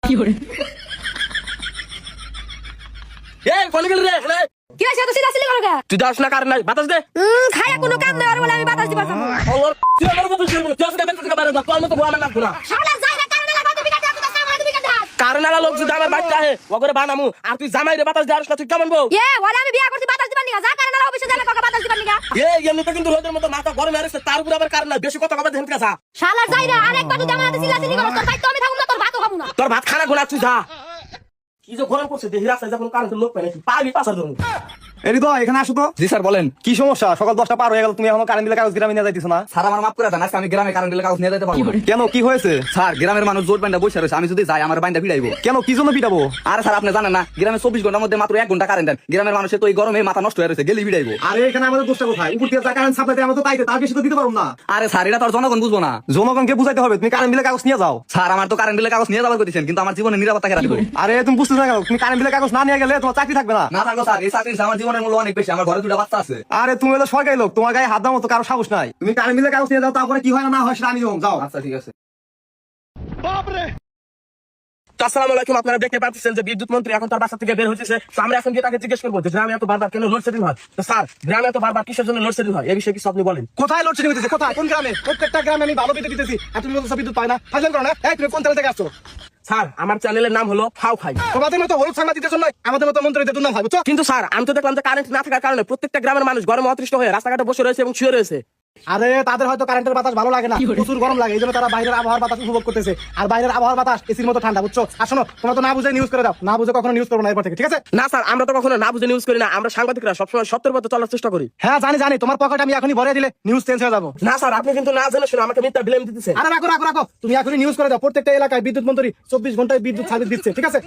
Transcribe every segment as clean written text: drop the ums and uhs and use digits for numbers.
এই কোন গেল রে রে কি হইছে তুই আসলি কোন গা তুই দাস না কারণ নাই বাতাস দে খায়া কোনো কাম নাই আর বলে আমি বাতাস দিবা যাবো আল্লাহ তুই আমার কথা শুনবি তুই আসলে বেতন থেকে বাইরে যা তোর মতো আমার লাগবে না শালা যাই না কারণ লাগা তুমি কাটা তুই সামনে তুমি কাটা কারণ আলা লোক যদি আমার বাচ্চা হে ওগরে বানামু আর তুই জামাই রে বাতাস দেওয়ার তুই কেমন বউ ওলা আমি বিয়া করছি বাতাস দিবা নিগা যা কারণ লাগা অফিসে যাবে কাকা বাতাস দিবা নিগা এমনিতে কিন্তু রোদের মতো মাথা গরম আসছে তার উপর আবার কারণ নাই বেশি কথা কবে দেন কাছা শালা যাই না আরেকবার তুই জামাতে চিল্লাচিল্লি করছ তোর ভাই তো আমি থাকুম না তোর ভাতও খাবো না তোর ভাত খানা গোনা তুই যা কি যে গরম করছে দেহি রাস্তায় যখন কারণ লোক পাই নাকি পাবি পাসার জন্য হৃদয় এখানে আসো তো। জি স্যার বলেন। কি সমস্যা? সকাল 10টা পার হয়ে গেল, তুমি এখনো কারেন্ট বিলের কাগজ গ্রামে নিয়ে যাইতেছো না? স্যার আমার মাফ করে দেন, আজকে আমি গ্রামে কারেন্ট বিলের কাগজ নিয়ে যেতে পারবো না। কেন, কি হয়েছে? স্যার গ্রামের মানুষ জোট বাইন্দা বসে রয়েছে, আমি যদি যাই আমার বাইন্দা ভিড়াইবো। কেন, কি জন্য পিটাবো? আরে স্যার আপনি জানেন না গ্রামে 24 ঘন্টার মধ্যে মাত্র 1 ঘন্টা কারেন্ট দেন। গ্রামের মানুষের তো এই গরমে মাথা নষ্ট হয়ে রয়েছে, গেলি ভিড়াইবো। আরে এখানে আমাদের দোষটা কোথায়? উপর থেকে যা কারেন্ট সাপ্লাই দেয় আমরা তো তাইতে তার বেশি তো দিতে পারবো না। আরে স্যার এটা তো আর জনগণ বুঝবো না। জনগণকে বুঝাইতে হবে তুমি কারেন্ট বিলের কাগজ নিয়ে যাও। স্যার আমার তো কারেন্ট বিলের কাগজ নিয়ে যাবার কইতেছেন, কিন্তু আমার জীবনের নিরাপত্তা কেন রাখবো? আরে তুমি বুঝতে না কেন? তুমি কারেন্ট বিলের কাগজ না নিয়ে গেলে তোমার চাকরি থাকবে না। না থাকো স্যার, এই চাকরি আমার জীবনের মূল্য অনেক বেশি, আমার ঘরে দুটো বাচ্চা আছে। আরে তুমি হলো সরকারি লোক, তোমার গায়ে হাত দেওয়ার মতো কারো সাহস নাই। তুমি কারেন্ট বিলের কাগজ নিয়ে যাও, তারপরে কি হয় না হয় সেটা আমি যাও। যাও। আচ্ছা ঠিক আছে। আসসালামু আলাইকুম। আপনারা দেখতে পাচ্ছেন যে বিদ্যুৎ মন্ত্রী এখন তার বাসা থেকে বের হচ্ছে। তো আমরা এখন গিয়ে তাকে জিজ্ঞেস করবো যে গ্রামে এত বারবার কেন লোডশেডিং হয়। তো স্যার গ্রামে এত বারবার কিসের জন্য লোডশেডিং হয় এই বিষয়ে কিছু আপনি বলেন। কোথায় লোডশেডিং হইতেছে? কোথায়, কোন গ্রামে? প্রত্যেকটা গ্রামে আমি ভালো বিদ্যুৎ দিতেছি, আর তুমি বলছো বিদ্যুৎ পায় না। ফাজলাম করো না। এই তুমি কোন তেল থেকে আসছো? স্যার আমার চ্যানেলের নাম হলো ফাও খাই। তোমাদের মতো হলুদ সাংবাদিকদের জন্য আমাদের মতো মন্ত্রীদের জন্য হয়, বুঝছো? কিন্তু স্যার আমি তো দেখলাম যে কারেন্ট না থাকার কারণে প্রত্যেকটা গ্রামের মানুষ গরমে অতৃষ্ট হয়ে রাস্তাঘাটে বসে রয়েছে এবং শুয়ে রয়েছে। আরে তাদের হয়তো কারেন্টের বাতাস ভালো লাগে না, প্রচুর গরম লাগে, এই জন্য তারা বাইরের আবহাওয়ার বাতাস উপভোগ করতেছে। আর বাইরের আবহাওয়ার বাতাস এসির মতো ঠান্ডা, বুঝছো? আর শোনো, তোমরা তো না বুঝে নিউজ করে দাও, না বুঝে কখনো নিউজ করবো না এরপর থেকে, ঠিক আছে? না স্যার আমরা তো কখনো না বুঝে নিউজ করি না, আমরা সাংবাদিকরা সবসময় সত্যের পথে চলার চেষ্টা করি। হ্যাঁ জানি জানি, তোমার পকেট আমি এখনই ভরে দিলে নিউজ চেঞ্জ হয়ে যাবো। না স্যার আপনি কিন্তু না জেনে শুনে আমাকে মিথ্যা ব্লেম দিতেছে। আরে রাখো রাখো রাখো, তুমি এখনই নিউজ করে দাও। প্রত্যেকটা এলাকায় বিদ্যুৎ মন্ত্রী 24 ঘন্টায় বিদ্যুৎ সার্ভিস দিচ্ছে, ঠিক আছে?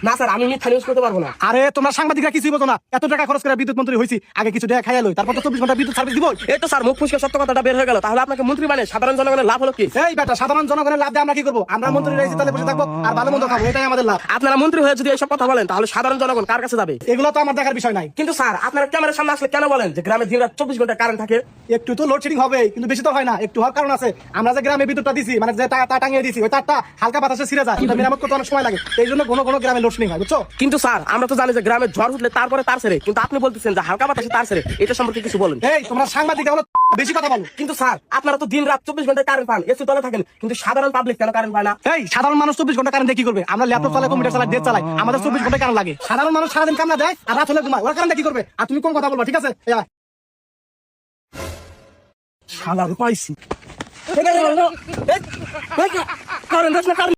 না স্যার আমি মিথ্যা নিউজ করতে পারবো না। আরে তোমরা সাংবাদিকরা কিছুই বোঝো না, এত টাকা খরচ করে বিদ্যুৎ মন্ত্রী হয়েছি, আগে কিছু টাকা খাইয়া লই, তারপর তো 24 ঘন্টা বিদ্যুৎ সার্ভিস দিব। এই তো স্যার মুখ ফুসকে সত্য কথাটা বের হয়ে গেল। তাহলে আপনাকে মন্ত্রী মানে সাধারণ জনগণের লাভ হলো কি? এই বেটা, সাধারণ জনগণের লাভ দিয়ে আমরা কি করবো? আমরা মন্ত্রী রয়েছি তাহলে বসে থাকবো আর ভালো মন্দ খাবো, এটাই আমাদের লাভ। আপনারা মন্ত্রী হয়ে যদি এইসব কথা বলেন তাহলে সাধারণ জনগণ কার কাছে যাবে? এগুলো তো আমার দেখার বিষয় নাই। কিন্তু স্যার আপনারা ক্যামেরার সামনে আসলে কেন বলেন যে গ্রামে দিন রাত 24 ঘন্টা কারেন্ট থাকে? একটু তো লোডশেডিং হবে, কিন্তু বেশি তো হয় না। একটু হওয়ার কারণ আছে। আমরা যে গ্রামে বিদ্যুৎটা দিছি, মানে যে তার টাঙিয়ে দিছি, ওই তারটা হালকা বাতাসে ছিঁড়ে যায়, এটা মেরামত করতে অনেক সময় লাগে, এই জন্য কোনো কোনো গ্রামে লোডশেডিং হয়, বুঝছো? কিন্তু স্যার আমরা তো জানি যে গ্রামে ঝড় উঠলে তারপরে তার ছেড়ে, কিন্তু আপনি বলতেছেন যে হালকা বাতাসে তার ছেড়ে, এটা সম্পর্কে কিছু বলেন। এই তোমরা সাংবাদিক হলো বেশি কথা বলো। কিন্তু স্যার আপনারা তো দিন রাত 24 ঘন্টা কারেন্ট পান, এসি তলে থাকেন, কিন্তু সাধারণ পাবলিক কেন কারেন্ট পায় না? এই সাধারণ মানুষ 24 ঘন্টা কারেন্ট কি করবে? আমরা ল্যাপটপ চালাই, কম্পিউটার চালাই, ডেট চালাই, আমাদের 24 ঘন্টা কারেন্ট লাগে। সাধারণ মানুষ সারাদিন কামনা দেয় আর রাত হলে ঘুমায়, ওরা কারেন্ট কি করবে? আর তুমি কোন কথা বলবো, ঠিক আছে? শালা পাইছি কারেন্ট